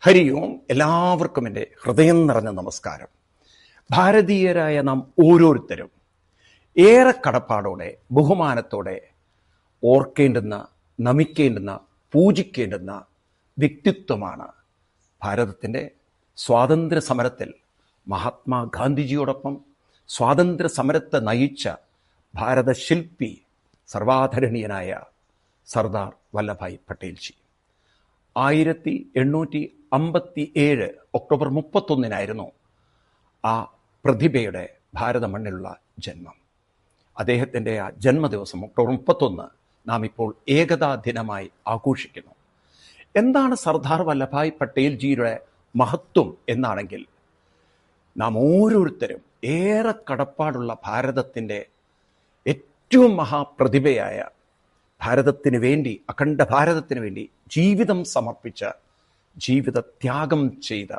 ഹരി ഓം. എല്ലാവർക്കും എൻ്റെ ഹൃദയം നിറഞ്ഞ നമസ്കാരം. ഭാരതീയരായ നാം ഓരോരുത്തരും ഏറെ കടപ്പാടോടെ ബഹുമാനത്തോടെ ഓർക്കേണ്ടുന്ന, നമിക്കേണ്ടുന്ന, പൂജിക്കേണ്ടുന്ന വ്യക്തിത്വമാണ് ഭാരതത്തിൻ്റെ സ്വാതന്ത്ര്യ സമരത്തിൽ മഹാത്മാഗാന്ധിജിയോടൊപ്പം സ്വാതന്ത്ര്യ സമരത്തെ നയിച്ച ഭാരത ശില്പി സർവാധരണീയനായ സർദാർ വല്ലഭായ് പട്ടേൽജി. 1857 ഒക്ടോബർ 31 ആ പ്രതിഭയുടെ ഭാരത മണ്ണിലുള്ള ജന്മം. അദ്ദേഹത്തിൻ്റെ ആ ജന്മദിവസം ഒക്ടോബർ 31 നാം ഇപ്പോൾ ഏകതാ ദിനമായി ആഘോഷിക്കുന്നു. എന്താണ് സർദാർ വല്ലഭായ് പട്ടേൽജിയുടെ മഹത്വം എന്നാണെങ്കിൽ, നാം ഓരോരുത്തരും ഏറെ കടപ്പാടുള്ള ഭാരതത്തിൻ്റെ ഏറ്റവും മഹാപ്രതിഭയായ, ഭാരതത്തിന് വേണ്ടി, അഖണ്ഡ ഭാരതത്തിന് വേണ്ടി ജീവിതം സമർപ്പിച്ച, ജീവിത ത്യാഗം ചെയ്ത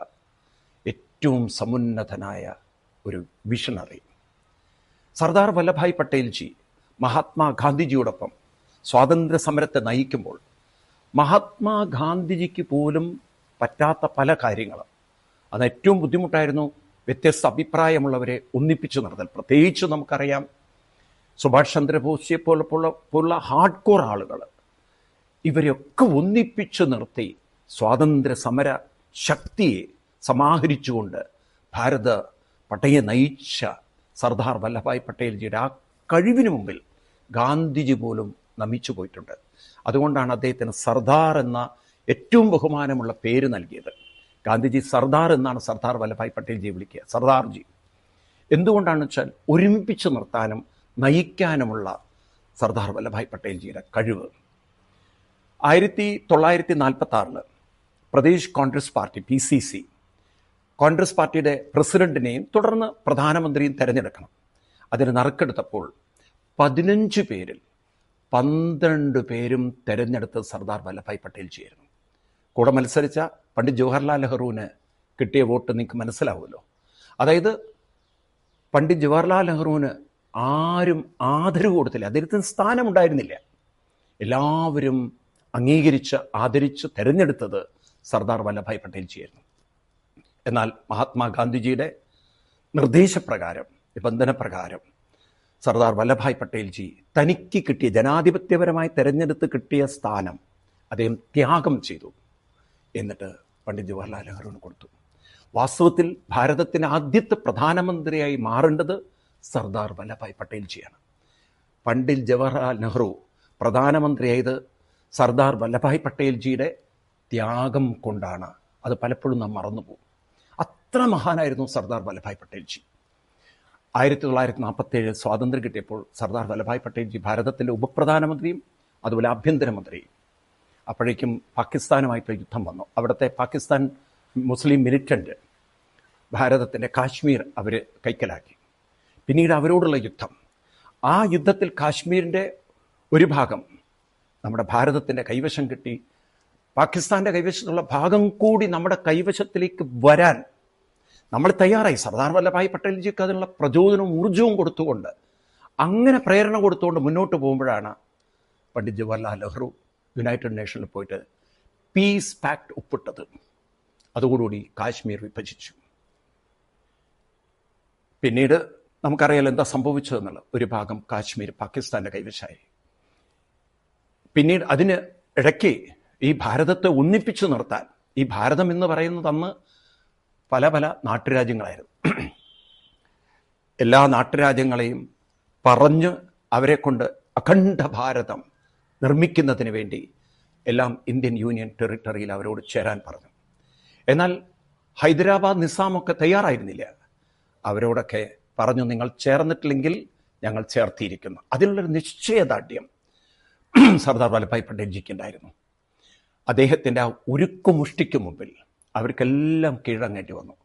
ഏറ്റവും സമുന്നതനായ ഒരു വിഷണറി സർദാർ വല്ലഭായ് പട്ടേൽജി മഹാത്മാഗാന്ധിജിയോടൊപ്പം സ്വാതന്ത്ര്യ സമരത്തെ നയിക്കുമ്പോൾ മഹാത്മാഗാന്ധിജിക്ക് പോലും പറ്റാത്ത പല കാര്യങ്ങളും, അത് ഏറ്റവും ബുദ്ധിമുട്ടായിരുന്നു വ്യത്യസ്ത അഭിപ്രായമുള്ളവരെ ഒന്നിപ്പിച്ചു നിർത്തൽ. പ്രത്യേകിച്ച് നമുക്കറിയാം, സുഭാഷ് ചന്ദ്രബോസിനെ പോലുള്ള ഹാർഡ് കോർ ആളുകൾ, ഇവരെയൊക്കെ ഒന്നിപ്പിച്ചു നിർത്തി സ്വാതന്ത്ര്യ സമര ശക്തിയെ സമാഹരിച്ചുകൊണ്ട് ഭാരത പട്ടയെ നയിച്ച സർദാർ വല്ലഭായ് പട്ടേൽജിയുടെ ആ കഴിവിന് മുമ്പിൽ ഗാന്ധിജി പോലും നമിച്ചു പോയിട്ടുണ്ട്. അതുകൊണ്ടാണ് അദ്ദേഹത്തിന് സർദാർ എന്ന ഏറ്റവും ബഹുമാനമുള്ള പേര് നൽകിയത്. ഗാന്ധിജി സർദാർ എന്നാണ് സർദാർ വല്ലഭായ് പട്ടേൽജിയെ വിളിക്കുക, സർദാർജി. എന്തുകൊണ്ടാണെന്ന് വെച്ചാൽ, ഒരുമിപ്പിച്ച് നിർത്താനും നയിക്കാനുമുള്ള സർദാർ വല്ലഭായ് പട്ടേൽജിയുടെ കഴിവ്. 1946 പ്രദേശ് കോൺഗ്രസ് പാർട്ടി PCC കോൺഗ്രസ് പാർട്ടിയുടെ പ്രസിഡന്റിനെയും തുടർന്ന് പ്രധാനമന്ത്രിയും തിരഞ്ഞെടുക്കണം. അതിന് നറുക്കെടുത്തപ്പോൾ 15 പേരിൽ 12 പേരും തിരഞ്ഞെടുത്ത് സർദാർ വല്ലഭായ് പട്ടേൽജിയായിരുന്നു. കൂടെ മത്സരിച്ച പണ്ഡിറ്റ് ജവഹർലാൽ നെഹ്റുവിന് കിട്ടിയ വോട്ട് നിങ്ങൾക്ക് മനസ്സിലാവുമല്ലോ. അതായത് പണ്ഡിറ്റ് ജവഹർലാൽ നെഹ്റുവിന് ആരും ആദരവ് കൊടുത്തില്ല, അദ്ദേഹത്തിന് സ്ഥാനമുണ്ടായിരുന്നില്ല. എല്ലാവരും അംഗീകരിച്ച് ആദരിച്ച് തിരഞ്ഞെടുത്തത് സർദാർ വല്ലഭായ് പട്ടേൽജിയായിരുന്നു. എന്നാൽ മഹാത്മാഗാന്ധിജിയുടെ നിർദ്ദേശപ്രകാരം, നിബന്ധനപ്രകാരം സർദാർ വല്ലഭായ് പട്ടേൽജി തനിക്ക് കിട്ടിയ, ജനാധിപത്യപരമായി തിരഞ്ഞെടുത്ത് കിട്ടിയ സ്ഥാനം അദ്ദേഹം ത്യാഗം ചെയ്തു. എന്നിട്ട് പണ്ഡിറ്റ് ജവഹർലാൽ നെഹ്റുവിന് കൊടുത്തു. വാസ്തവത്തിൽ ഭാരതത്തിൻ്റെ ആദ്യത്തെ പ്രധാനമന്ത്രിയായി മാറേണ്ടത് സർദാർ വല്ലഭായ് പട്ടേൽജിയാണ്. പണ്ഡിറ്റ് ജവഹർലാൽ നെഹ്റു പ്രധാനമന്ത്രിയായത് സർദാർ വല്ലഭായ് പട്ടേൽജിയുടെ ത്യാഗം കൊണ്ടാണ്. അത് പലപ്പോഴും നാം മറന്നുപോകും. അത്ര മഹാനായിരുന്നു സർദാർ വല്ലഭായ് പട്ടേൽജി. 1947 സ്വാതന്ത്ര്യം കിട്ടിയപ്പോൾ സർദാർ വല്ലഭായ് പട്ടേൽജി ഭാരതത്തിൻ്റെ ഉപപ്രധാനമന്ത്രിയും അതുപോലെ ആഭ്യന്തരമന്ത്രിയും. അപ്പോഴേക്കും പാകിസ്ഥാനുമായിട്ട് യുദ്ധം വന്നു. അവിടുത്തെ പാകിസ്ഥാൻ മുസ്ലിം മിലിറ്റൻ്റ് ഭാരതത്തിൻ്റെ കാശ്മീർ അവർ കൈക്കലാക്കി. പിന്നീട് അവരോടുള്ള യുദ്ധം, ആ യുദ്ധത്തിൽ കാശ്മീരിൻ്റെ ഒരു ഭാഗം നമ്മുടെ ഭാരതത്തിൻ്റെ കൈവശം കിട്ടി. പാകിസ്ഥാൻ്റെ കൈവശത്തുള്ള ഭാഗം കൂടി നമ്മുടെ കൈവശത്തിലേക്ക് വരാൻ നമ്മൾ തയ്യാറായി. സർദാർ വല്ലഭായ് പട്ടേൽജിക്ക് അതിനുള്ള പ്രചോദനവും ഊർജവും കൊടുത്തുകൊണ്ട്, അങ്ങനെ പ്രേരണ കൊടുത്തുകൊണ്ട് മുന്നോട്ട് പോകുമ്പോഴാണ് പണ്ഡിറ്റ് ജവഹർലാൽ നെഹ്റു യുണൈറ്റഡ് നേഷനിൽ പോയിട്ട് പീസ് പാക്ട് ഒപ്പിട്ടത്. അതോടുകൂടി കാശ്മീർ വിഭജിച്ചു. പിന്നീട് നമുക്കറിയാലോ എന്താ സംഭവിച്ചതെന്നുള്ളത്. ഒരു ഭാഗം കാശ്മീർ പാകിസ്ഥാൻ്റെ കൈവശമായി. പിന്നീട് അതിന് ഇടയ്ക്ക് ഈ ഭാരതത്തെ ഒന്നിപ്പിച്ചു നിർത്താൻ, ഈ ഭാരതം എന്ന് പറയുന്നത് അന്ന് പല പല നാട്ടുരാജ്യങ്ങളായിരുന്നു. എല്ലാ നാട്ടുരാജ്യങ്ങളെയും പറഞ്ഞ് അവരെ കൊണ്ട് അഖണ്ഡ ഭാരതം നിർമ്മിക്കുന്നതിന് വേണ്ടി എല്ലാം ഇന്ത്യൻ യൂണിയൻ ടെറിട്ടറിയിൽ അവരോട് ചേരാൻ പറഞ്ഞു. എന്നാൽ ഹൈദരാബാദ് നിസാമൊക്കെ തയ്യാറായിരുന്നില്ല. അവരോടൊക്കെ പറഞ്ഞു, നിങ്ങൾ ചേർന്നിട്ടില്ലെങ്കിൽ ഞങ്ങൾ ചേർത്തിയിരിക്കുന്നു. അതിനുള്ളൊരു നിശ്ചയദാർഢ്യം സർദാർ വല്ലഭായ് പട്ടേൽജിക്ക് ഉണ്ടായിരുന്നു. അദ്ദേഹത്തിൻ്റെ ആ ഉരുക്കുമുഷ്ടിക്ക് മുമ്പിൽ അവർക്കെല്ലാം കീഴടങ്ങേണ്ടി വന്നു.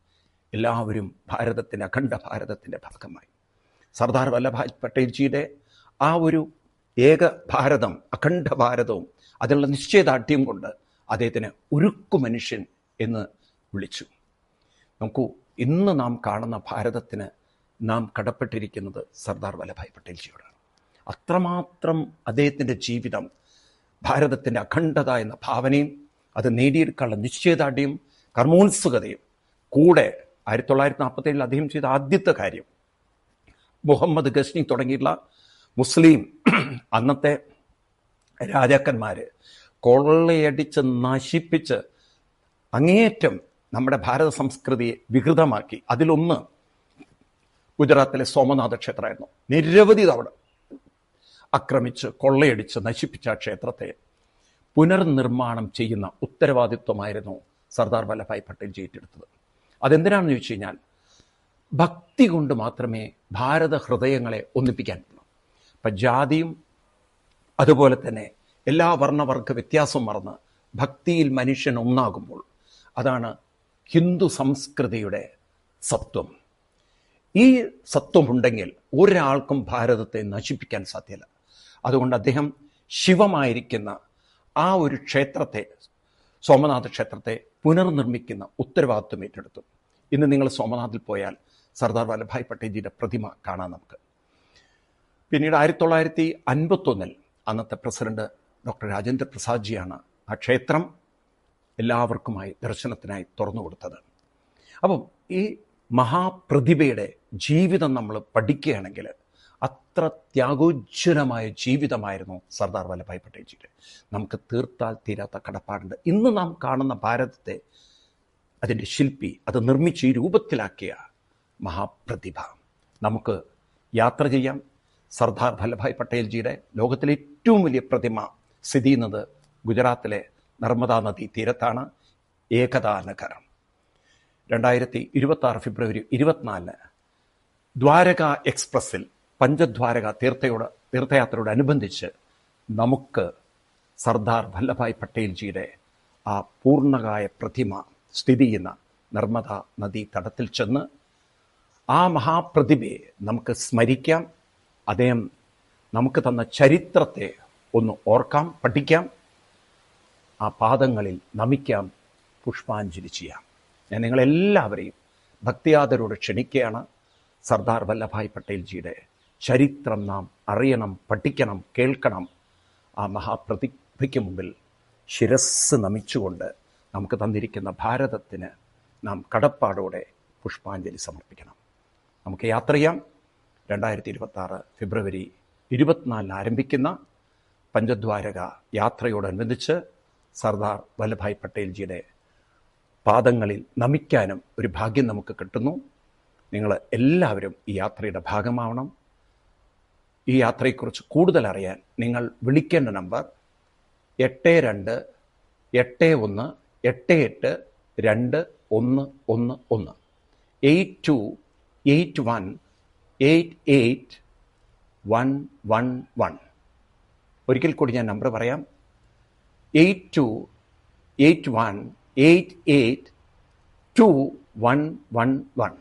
എല്ലാവരും ഭാരതത്തിൻ്റെ, അഖണ്ഡ ഭാരതത്തിൻ്റെ ഭാഗമായി. സർദാർ വല്ലഭായ് പട്ടേൽജിയുടെ ആ ഒരു ഏക ഭാരതം, അഖണ്ഡ ഭാരതവും അതിനുള്ള നിശ്ചയദാർഢ്യം കൊണ്ട് അദ്ദേഹത്തിന് ഉരുക്കു മനുഷ്യൻ എന്ന് വിളിച്ചു. നോക്കൂ, ഇന്ന് നാം കാണുന്ന ഭാരതത്തിന് നാം കടപ്പെട്ടിരിക്കുന്നത് സർദാർ വല്ലഭായ് പട്ടേൽജിയോടാണ്. അത്രമാത്രം അദ്ദേഹത്തിൻ്റെ ജീവിതം ഭാരതത്തിൻ്റെ അഖണ്ഡത എന്ന ഭാവനയും അത് നേടിയെടുക്കാനുള്ള നിശ്ചയദാർഢ്യം കർമ്മോത്സുകതയും കൂടെ 1947 അദ്ദേഹം ചെയ്ത ആദ്യത്തെ കാര്യം മുഹമ്മദ് ഗസ്നി തുടങ്ങിയിട്ടുള്ള മുസ്ലിം അന്നത്തെ രാജാക്കന്മാർ കൊള്ളയടിച്ച് നശിപ്പിച്ച് അങ്ങേയറ്റം നമ്മുടെ ഭാരത സംസ്കൃതിയെ വികൃതമാക്കി. അതിലൊന്ന് ഗുജറാത്തിലെ സോമനാഥ ക്ഷേത്രമായിരുന്നു. നിരവധി തവണ ആക്രമിച്ച് കൊള്ളയടിച്ച് നശിപ്പിച്ച ആ ക്ഷേത്രത്തെ പുനർനിർമ്മാണം ചെയ്യുന്ന ഉത്തരവാദിത്വമായിരുന്നു സർദാർ വല്ലഭായ് പട്ടേൽജി ഏറ്റെടുത്തത്. അതെന്തിനാണെന്ന് ചോദിച്ചു കഴിഞ്ഞാൽ ഭക്തി കൊണ്ട് മാത്രമേ ഭാരത ഹൃദയങ്ങളെ ഒന്നിപ്പിക്കാൻ പറ്റൂ. അപ്പം ജാതിയും അതുപോലെ തന്നെ എല്ലാ വർണ്ണവർഗ വ്യത്യാസവും മറന്ന് ഭക്തിയിൽ മനുഷ്യൻ ഒന്നാകുമ്പോൾ അതാണ് ഹിന്ദു സംസ്കൃതിയുടെ സത്വം. ഈ സത്വമുണ്ടെങ്കിൽ ഒരാൾക്കും ഭാരതത്തെ നശിപ്പിക്കാൻ സാധ്യമല്ല. അതുകൊണ്ട് അദ്ദേഹം ശിവമായിരിക്കുന്ന ആ ഒരു ക്ഷേത്രത്തെ, സോമനാഥ ക്ഷേത്രത്തെ പുനർനിർമ്മിക്കുന്ന ഉത്തരവാദിത്വം ഏറ്റെടുത്തു. ഇന്ന് നിങ്ങൾ സോമനാഥിൽ പോയാൽ സർദാർ വല്ലഭായ് പട്ടേൽജിയുടെ പ്രതിമ കാണാം നമുക്ക്. പിന്നീട് 1951 അന്നത്തെ പ്രസിഡന്റ് ഡോക്ടർ രാജേന്ദ്ര പ്രസാദ്ജിയാണ് ആ ക്ഷേത്രം എല്ലാവർക്കുമായി ദർശനത്തിനായി തുറന്നു കൊടുത്തത്. അപ്പം ഈ മഹാപ്രതിഭയുടെ ജീവിതം നമ്മൾ പഠിക്കുകയാണെങ്കിൽ അത്ര ത്യാഗോജ്വലമായ ജീവിതമായിരുന്നു സർദാർ വല്ലഭായ് പട്ടേൽജിയുടെ. നമുക്ക് തീർത്താൽ തീരാത്ത കടപ്പാടുണ്ട്. ഇന്ന് നാം കാണുന്ന ഭാരതത്തെ, അതിൻ്റെ ശില്പി, അത് നിർമ്മിച്ച് ഈ രൂപത്തിലാക്കിയ മഹാപ്രതിഭ. നമുക്ക് യാത്ര ചെയ്യാം. സർദാർ വല്ലഭായ് പട്ടേൽജിയുടെ ലോകത്തിലെ ഏറ്റവും വലിയ പ്രതിമ സ്ഥിതി ചെയ്യുന്നത് ഗുജറാത്തിലെ നർമ്മദാ നദി തീരത്താണ്. ഏകതാ നഗരം. 2026 ഫെബ്രുവരി 24 ദ്വാരക എക്സ്പ്രസ്സിൽ പഞ്ചദ്വാരക തീർത്ഥയാത്രയോടനുബന്ധിച്ച് നമുക്ക് സർദാർ വല്ലഭായ് പട്ടേൽജിയുടെ ആ പൂർണ്ണകായ പ്രതിമ സ്ഥിതി ചെയ്യുന്ന നർമ്മദാ നദീ തടത്തിൽ ചെന്ന് ആ മഹാപ്രതിഭയെ നമുക്ക് സ്മരിക്കാം. അദ്ദേഹം നമുക്ക് തന്ന ചരിത്രത്തെ ഒന്ന് ഓർക്കാം, പഠിക്കാം, ആ പാദങ്ങളിൽ നമിക്കാം, പുഷ്പാഞ്ജലി ചെയ്യാം. ഞാൻ നിങ്ങളെല്ലാവരെയും ഭക്തിയാദരോട് ക്ഷണിക്കുകയാണ്. സർദാർ വല്ലഭായ് പട്ടേൽജിയുടെ ചരിത്രം നാം അറിയണം, പഠിക്കണം, കേൾക്കണം. ആ മഹാപ്രതിഭയ്ക്ക് മുമ്പിൽ ശിരസ് നമിച്ചുകൊണ്ട് നമുക്ക് തന്നിരിക്കുന്ന ഭാരതത്തിന് നാം കടപ്പാടോടെ പുഷ്പാഞ്ജലി സമർപ്പിക്കണം. നമുക്ക് യാത്ര ചെയ്യാം. 2026 ഫെബ്രുവരി 24 ആരംഭിക്കുന്ന പഞ്ചദ്വാരക യാത്രയോടനുബന്ധിച്ച് സർദാർ വല്ലഭായ് പട്ടേൽജിയുടെ പാദങ്ങളിൽ നമിക്കാനും ഒരു ഭാഗ്യം നമുക്ക് കിട്ടുന്നു. നിങ്ങൾ എല്ലാവരും ഈ യാത്രയുടെ ഭാഗമാവണം. ഈ യാത്രയെക്കുറിച്ച് കൂടുതൽ അറിയാൻ നിങ്ങൾ വിളിക്കേണ്ട നമ്പർ 8281882111 82818811. ഒരിക്കൽ കൂടി ഞാൻ നമ്പർ പറയാം. 8281882111.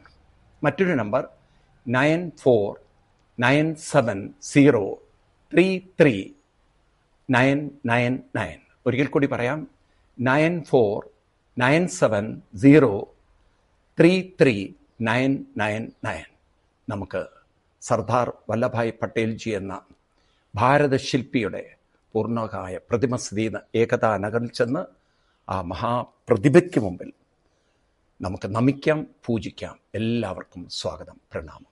മറ്റൊരു നമ്പർ 9497033999. ഒരിക്കൽ കൂടി പറയാം. 9497033999. നമുക്ക് സർദാർ വല്ലഭായ് പട്ടേൽജി എന്ന ഭാരതശില്പിയുടെ പൂർണ്ണകായ പ്രതിമ സ്ഥിതി ചെയ്യുന്ന ഏകതാ നഗറിൽ ചെന്ന് ആ മഹാപ്രതിഭയ്ക്ക് മുമ്പിൽ നമുക്ക് നമിക്കാം, പൂജിക്കാം. എല്ലാവർക്കും സ്വാഗതം, പ്രണാമം.